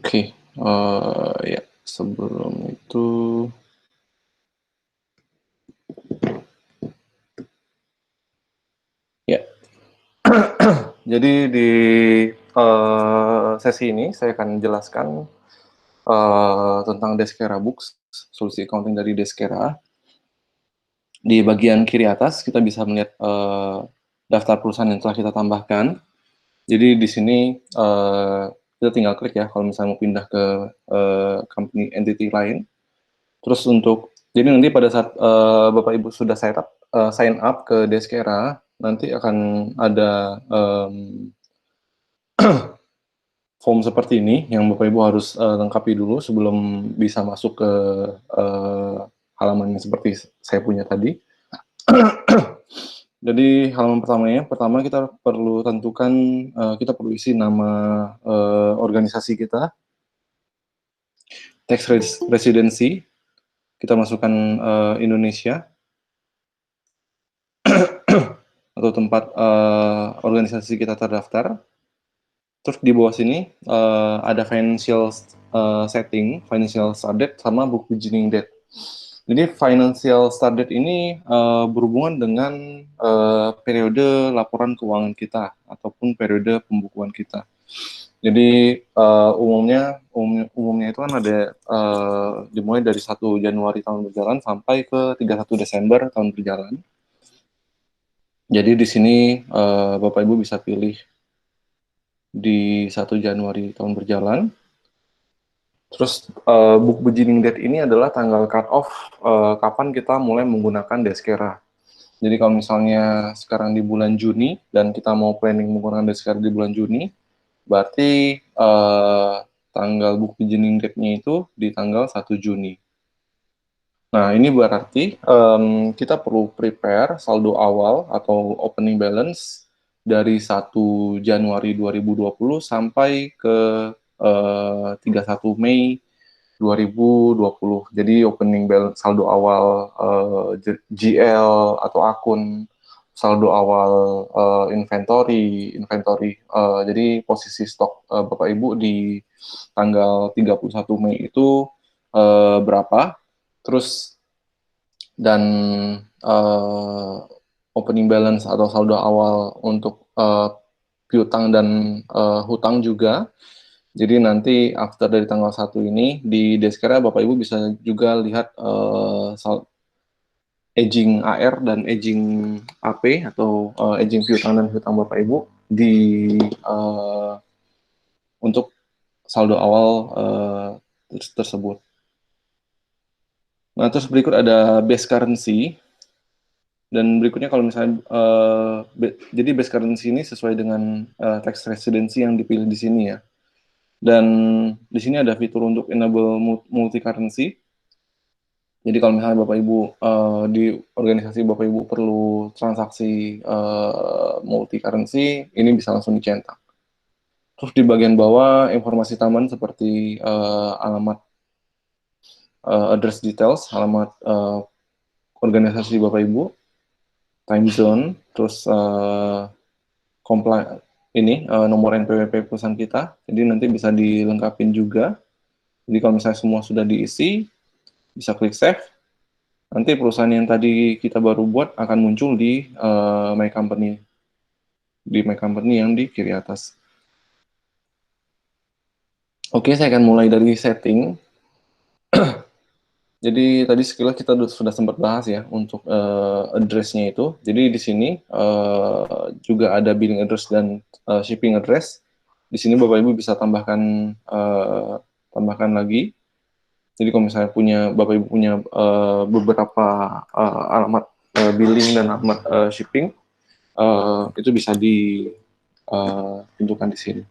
Oke, ya sebelum itu ya. Jadi di sesi ini saya akan menjelaskan tentang Deskera Books, solusi accounting dari Deskera. Di bagian kiri atas kita bisa melihat daftar perusahaan yang telah kita tambahkan. Jadi di sini kita tinggal klik ya kalau misalnya mau pindah ke company entity lain. Terus jadi nanti pada saat Bapak Ibu sudah sign up ke Deskera, nanti akan ada form seperti ini yang Bapak Ibu harus lengkapi dulu sebelum bisa masuk ke halaman yang seperti saya punya tadi. Jadi halaman pertama kita perlu tentukan, kita perlu isi nama organisasi kita, tax residency, kita masukkan Indonesia, atau tempat organisasi kita terdaftar. Terus di bawah sini ada financial setting, financial start date, sama book beginning date. Jadi financial start date ini berhubungan dengan periode laporan keuangan kita ataupun periode pembukuan kita. Jadi umumnya itu kan ada dimulai dari 1 Januari tahun berjalan sampai ke 31 Desember tahun berjalan. Jadi di sini Bapak Ibu bisa pilih di 1 Januari tahun berjalan. Terus book beginning date ini adalah tanggal cut off kapan kita mulai menggunakan Deskera. Jadi kalau misalnya sekarang di bulan Juni dan kita mau planning menggunakan Deskera di bulan Juni, berarti tanggal book beginning date-nya itu di tanggal 1 Juni. Nah, ini berarti kita perlu prepare saldo awal atau opening balance dari 1 Januari 2020 sampai ke 31 Mei 2020. Jadi opening balance saldo awal GL atau akun, saldo awal inventory. Jadi posisi stok Bapak Ibu di tanggal 31 Mei itu berapa? Terus dan opening balance atau saldo awal untuk piutang dan hutang juga. Jadi nanti after dari tanggal 1 ini di Deskera Bapak Ibu bisa juga lihat aging AR dan aging AP atau aging piutang dan hutang Bapak Ibu di untuk saldo awal tersebut. Nah, terus berikut ada base currency. Dan berikutnya kalau misalnya, jadi base currency ini sesuai dengan tax residency yang dipilih di sini ya. Dan di sini ada fitur untuk enable multi currency. Jadi kalau misalnya Bapak Ibu di organisasi Bapak Ibu perlu transaksi multi currency, ini bisa langsung dicetak. Terus di bagian bawah informasi tambahan seperti alamat address details, alamat organisasi Bapak Ibu, time zone, terus nomor NPWP perusahaan kita. Jadi nanti bisa dilengkapin juga. Jadi kalau misalnya semua sudah diisi, bisa klik save. Nanti perusahaan yang tadi kita baru buat akan muncul di My Company. Di My Company yang di kiri atas. Oke, saya akan mulai dari setting. Jadi tadi sekilas kita sudah sempat bahas ya untuk address-nya itu. Jadi di sini juga ada billing address dan shipping address. Di sini Bapak Ibu bisa tambahkan lagi. Jadi kalau misalnya Bapak Ibu punya beberapa alamat billing dan alamat shipping, itu bisa ditentukan di sini.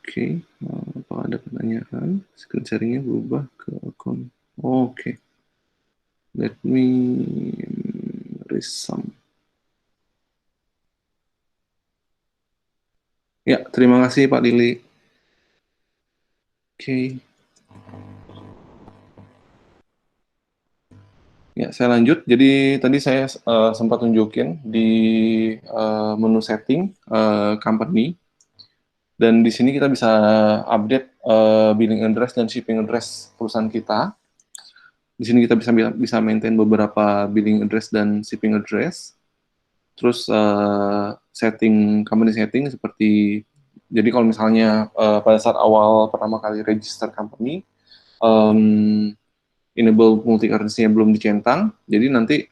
Oke, apa ada pertanyaan? Screen sharing-nya berubah ke akun. Oke. Let me resum. Ya, terima kasih Pak Lili. Oke. Ya, saya lanjut. Jadi tadi saya sempat tunjukin di menu setting company. Dan di sini kita bisa update billing address dan shipping address perusahaan kita. Di sini kita bisa maintain beberapa billing address dan shipping address. Terus company setting seperti, jadi kalau misalnya pada saat awal pertama kali register company, enable multi currency-nya belum dicentang, jadi nanti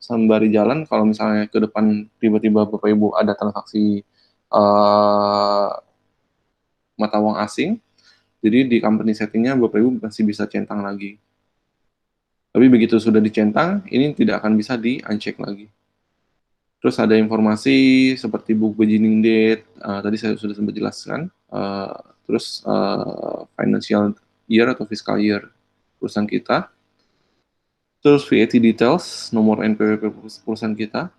sembari jalan kalau misalnya ke depan tiba-tiba Bapak Ibu ada transaksi mata uang asing, jadi di company setting-nya Bapak Ibu masih bisa centang lagi. Tapi begitu sudah dicentang, ini tidak akan bisa di-uncheck lagi. Terus ada informasi seperti book beginning date, tadi saya sudah sempat jelaskan. Terus financial year atau fiscal year perusahaan kita. Terus VAT details, nomor NPWP perusahaan kita.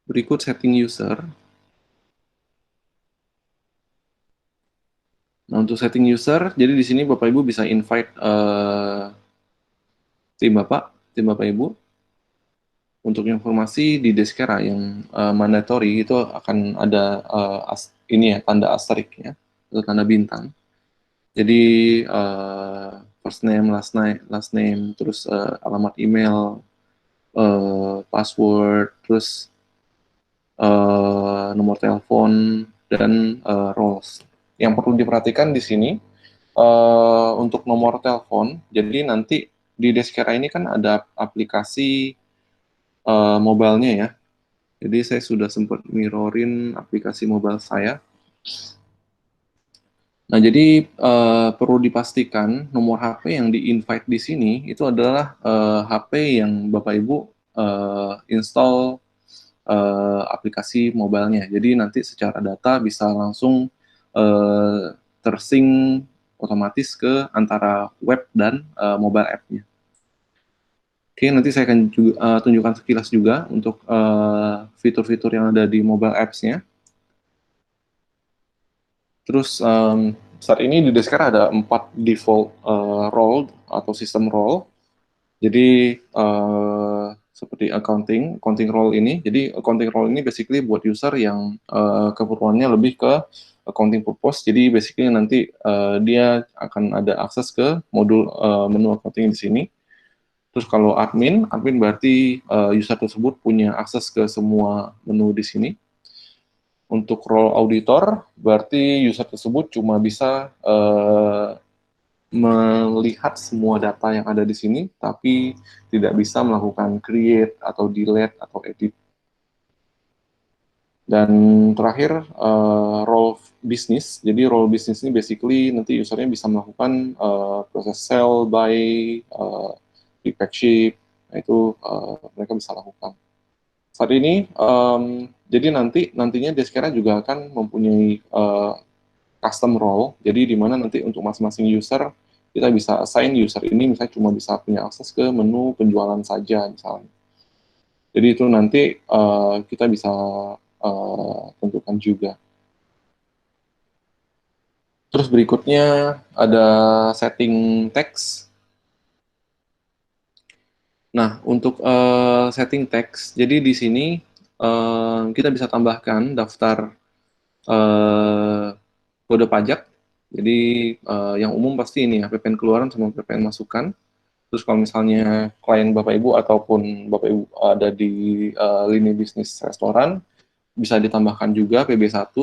Berikut setting user. Nah, untuk setting user, jadi di sini Bapak Ibu bisa invite tim Bapak Ibu. Untuk informasi di Deskera yang mandatory itu akan ada ini ya, tanda asterisk ya, atau tanda bintang. Jadi first name, last name, terus alamat email, password, terus nomor telepon, dan roles. Yang perlu diperhatikan di sini untuk nomor telepon, jadi nanti di Deskera ini kan ada aplikasi mobile-nya ya. Jadi saya sudah sempat mirrorin aplikasi mobile saya. Nah, jadi perlu dipastikan nomor HP yang di-invite di sini itu adalah HP yang Bapak Ibu install aplikasi mobile-nya. Jadi nanti secara data bisa langsung tersync otomatis ke antara web dan mobile app-nya. Oke, nanti saya akan juga, tunjukkan sekilas juga untuk fitur-fitur yang ada di mobile apps-nya. Terus saat ini di Deskar ada 4 default role atau sistem role. Jadi seperti accounting role ini. Jadi accounting role ini basically buat user yang keperluannya lebih ke accounting purpose. Jadi basically nanti dia akan ada akses ke modul menu accounting di sini. Terus kalau admin berarti user tersebut punya akses ke semua menu di sini. Untuk role auditor, berarti user tersebut cuma bisa melihat semua data yang ada di sini, tapi tidak bisa melakukan create atau delete atau edit. Dan terakhir, role bisnis. Jadi role bisnis ini basically nanti usernya bisa melakukan proses sell, buy, prepack ship, nah itu mereka bisa lakukan. Saat ini, jadi nantinya Deskera juga akan mempunyai custom role, jadi di mana nanti untuk masing-masing user, kita bisa assign user ini misalnya cuma bisa punya akses ke menu penjualan saja misalnya. Jadi itu nanti kita bisa tentukan juga. Terus berikutnya ada setting text. Nah, untuk setting text, jadi di sini kita bisa tambahkan daftar kode pajak. Jadi yang umum pasti ini ya, PPN keluaran sama PPN masukan. Terus kalau misalnya klien Bapak Ibu ataupun Bapak Ibu ada di lini bisnis restoran, bisa ditambahkan juga PB1,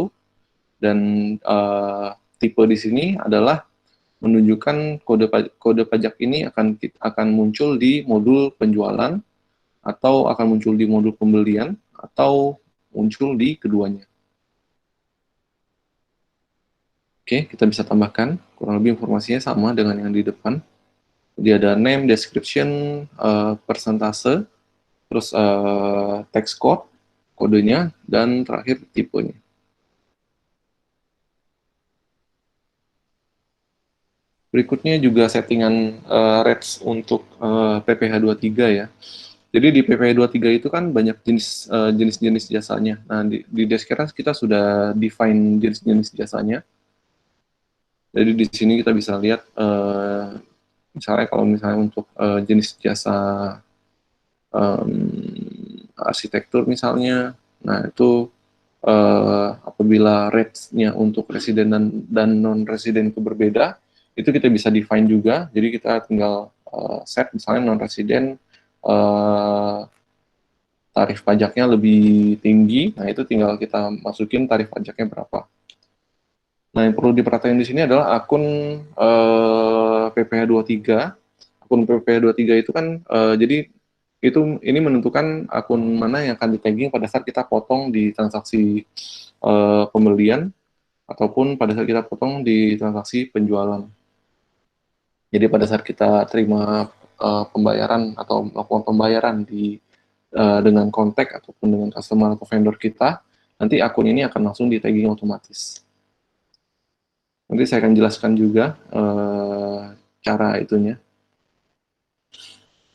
dan tipe di sini adalah menunjukkan kode pajak ini akan muncul di modul penjualan, atau akan muncul di modul pembelian, atau muncul di keduanya. Oke, kita bisa tambahkan kurang lebih informasinya sama dengan yang di depan. Jadi ada name, description, persentase, terus text code, kodenya, dan terakhir tipenya. Berikutnya juga settingan rates untuk PPh 23 ya. Jadi di PPh 23 itu kan banyak jenis-jenis jasanya. Nah, di Deskera kita sudah define jenis-jenis jasanya. Jadi di sini kita bisa lihat misalnya kalau misalnya untuk jenis jasa arsitektur misalnya. Nah, itu apabila rates-nya untuk residen dan non-residen itu berbeda, itu kita bisa define juga. Jadi kita tinggal set misalnya non-residen tarif pajaknya lebih tinggi, nah itu tinggal kita masukin tarif pajaknya berapa. Nah, yang perlu diperhatikan di sini adalah akun PPh 23. Akun PPh 23 itu kan jadi ini menentukan akun mana yang akan di-tagging pada saat kita potong di transaksi pembelian ataupun pada saat kita potong di transaksi penjualan. Jadi pada saat kita terima pembayaran atau melakukan pembayaran dengan kontak ataupun dengan customer atau vendor kita, nanti akun ini akan langsung di-tagging otomatis. Nanti saya akan jelaskan juga cara itunya,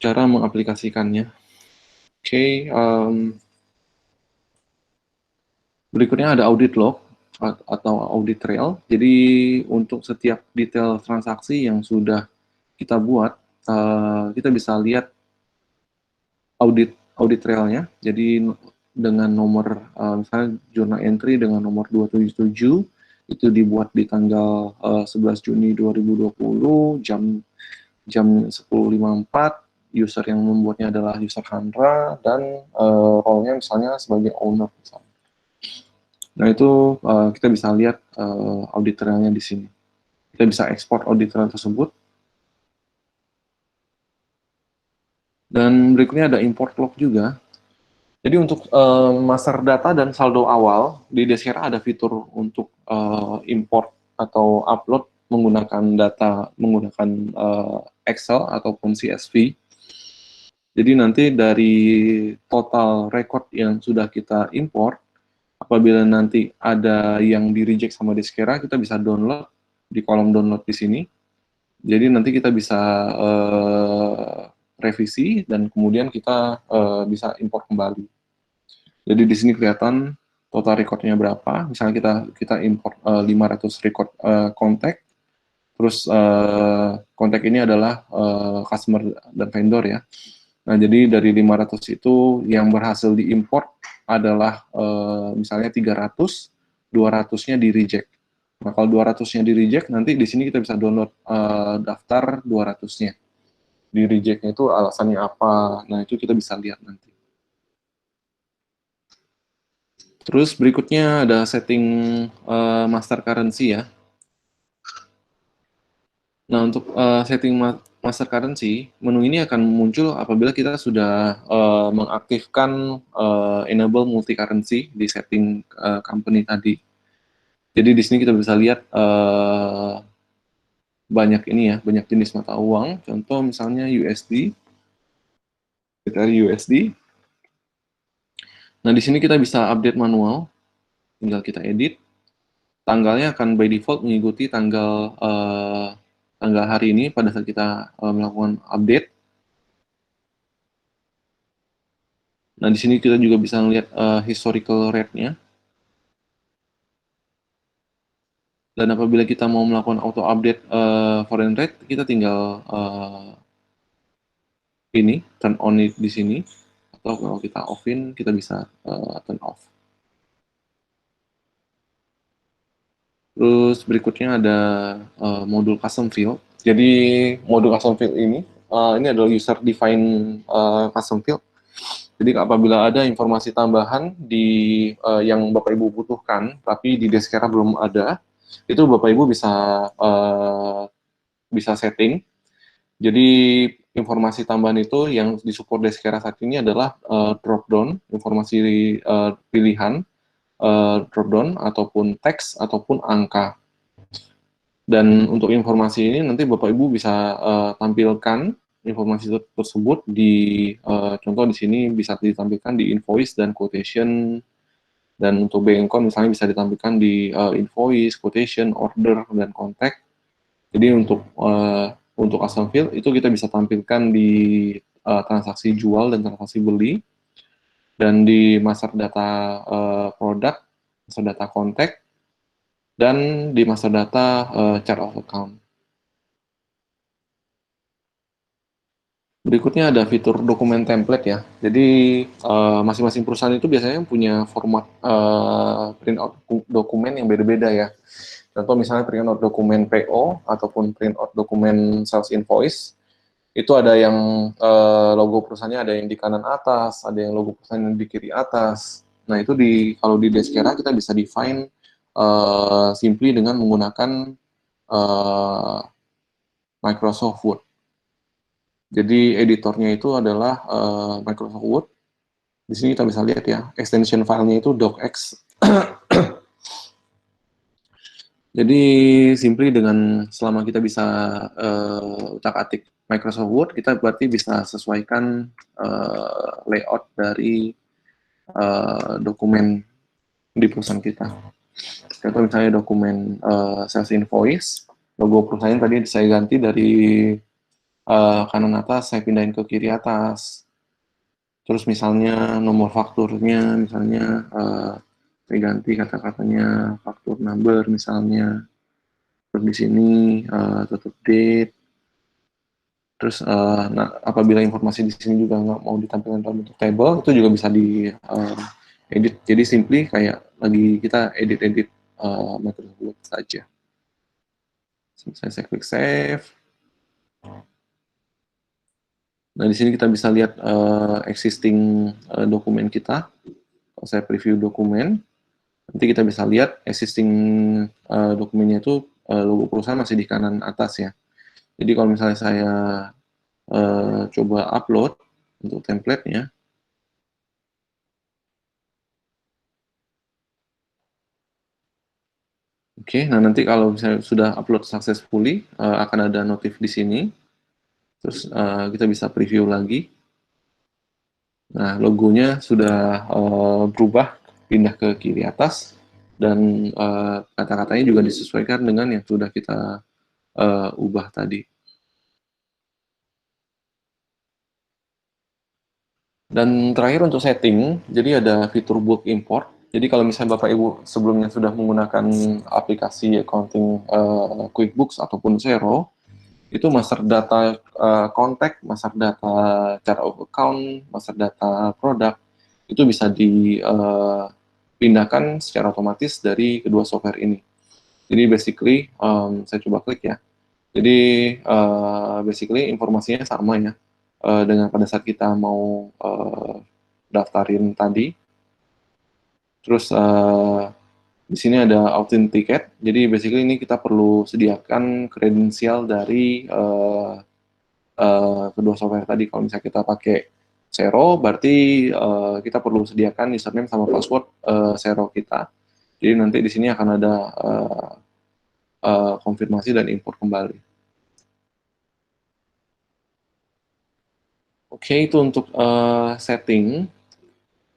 cara mengaplikasikannya. Oke, berikutnya ada audit log atau audit trail. Jadi untuk setiap detail transaksi yang sudah kita buat, kita bisa lihat audit trailnya. Jadi dengan nomor misalnya journal entry dengan nomor 277 itu dibuat di tanggal 11 Juni 2020 jam 10.54. User yang membuatnya adalah user Handra dan role-nya misalnya sebagai owner misalnya. Nah, itu kita bisa lihat audit trailnya di sini. Kita bisa ekspor audit trail tersebut. Dan berikutnya ada import log juga. Jadi untuk master data dan saldo awal, di Deskera ada fitur untuk import atau upload menggunakan data, menggunakan Excel ataupun CSV. Jadi nanti dari total record yang sudah kita import, apabila nanti ada yang di-reject sama Deskera, kita bisa download di kolom download di sini. Jadi nanti kita bisa revisi dan kemudian kita bisa import kembali. Jadi di sini kelihatan total recordnya berapa. Misalnya kita import 500 record kontak, terus kontak ini adalah customer dan vendor ya. Nah, jadi dari 500 itu yang berhasil diimport adalah misalnya 300, 200-nya di reject. Nah, kalau 200-nya di reject, nanti di sini kita bisa download daftar 200-nya. Di reject-nya itu alasannya apa. Nah, itu kita bisa lihat nanti. Terus berikutnya ada setting master currency ya. Nah, untuk setting master currency, menu ini akan muncul apabila kita sudah mengaktifkan enable multi currency di setting company tadi. Jadi di sini kita bisa lihat banyak ini ya, banyak jenis mata uang. Contoh misalnya USD, dari USD. Nah, di sini kita bisa update manual, tinggal kita edit. Tanggalnya akan by default mengikuti tanggal hari ini pada saat kita melakukan update. Nah, di sini kita juga bisa melihat historical rate-nya. Dan apabila kita mau melakukan auto update foreign rate, kita tinggal ini turn on it di sini, atau kalau kita off-in kita bisa turn off. Terus berikutnya ada modul custom field. Jadi modul custom field ini adalah user define custom field. Jadi apabila ada informasi tambahan yang Bapak Ibu butuhkan, tapi di Deskera belum ada, itu Bapak Ibu bisa setting. Jadi informasi tambahan itu yang disupport Deskera saat ini adalah drop down, informasi pilihan, drop down ataupun teks ataupun angka. Dan untuk informasi ini nanti Bapak Ibu bisa tampilkan informasi tersebut di contoh di sini bisa ditampilkan di invoice dan quotation, dan untuk bank account misalnya bisa ditampilkan di invoice, quotation, order, dan contact. Jadi untuk custom field itu kita bisa tampilkan di transaksi jual dan transaksi beli, dan di master data produk, master data contact, dan di master data chart of account. Berikutnya ada fitur dokumen template ya. Jadi masing-masing perusahaan itu biasanya punya format printout dokumen yang beda-beda ya. Contoh misalnya printout dokumen PO ataupun printout dokumen sales invoice, itu ada yang logo perusahaannya ada yang di kanan atas, ada yang logo perusahaan yang di kiri atas. Nah itu kalau di Deskera kita bisa define simply dengan menggunakan uh, Microsoft Word. Jadi editornya itu adalah Microsoft Word. Di sini kita bisa lihat ya, extension filenya itu docx. Jadi simply dengan selama kita bisa utak-atik Microsoft Word, kita berarti bisa sesuaikan layout dari dokumen di perusahaan kita. Contoh misalnya dokumen sales invoice, logo perusahaan tadi saya ganti dari kanan atas, saya pindahin ke kiri atas. Terus misalnya nomor fakturnya, misalnya saya ganti kata-katanya faktur number misalnya. Terus di sini tutup date. Terus apabila informasi di sini juga nggak mau ditampilkan dalam bentuk table, itu juga bisa di edit. Jadi simply kayak lagi kita edit-edit Microsoft Word saja. Saya klik save. Nah di sini kita bisa lihat existing dokumen kita. Kalau saya preview dokumen, nanti kita bisa lihat existing dokumennya itu logo perusahaan masih di kanan atas ya. Jadi kalau misalnya saya coba upload untuk template-nya, oke, nah nanti kalau misalnya sudah upload successfully, akan ada notif di sini, terus kita bisa preview lagi. Nah, logonya sudah berubah, pindah ke kiri atas, dan kata-katanya juga disesuaikan dengan yang sudah kita ubah tadi. Dan terakhir untuk setting, jadi ada fitur bulk import. Jadi kalau misalnya Bapak Ibu sebelumnya sudah menggunakan aplikasi accounting QuickBooks ataupun Xero, itu master data kontak, master data chart of account, master data produk, itu bisa dipindahkan secara otomatis dari kedua software ini. Jadi basically, saya coba klik ya. Jadi basically informasinya sama ya, dengan pada saat kita mau daftarin tadi. Terus di sini ada authenticate. Jadi basically ini kita perlu sediakan kredensial dari kedua software tadi. Kalau misalnya kita pakai Xero, berarti kita perlu sediakan username sama password Xero kita. Jadi nanti di sini akan ada konfirmasi dan import kembali. Oke, itu untuk setting.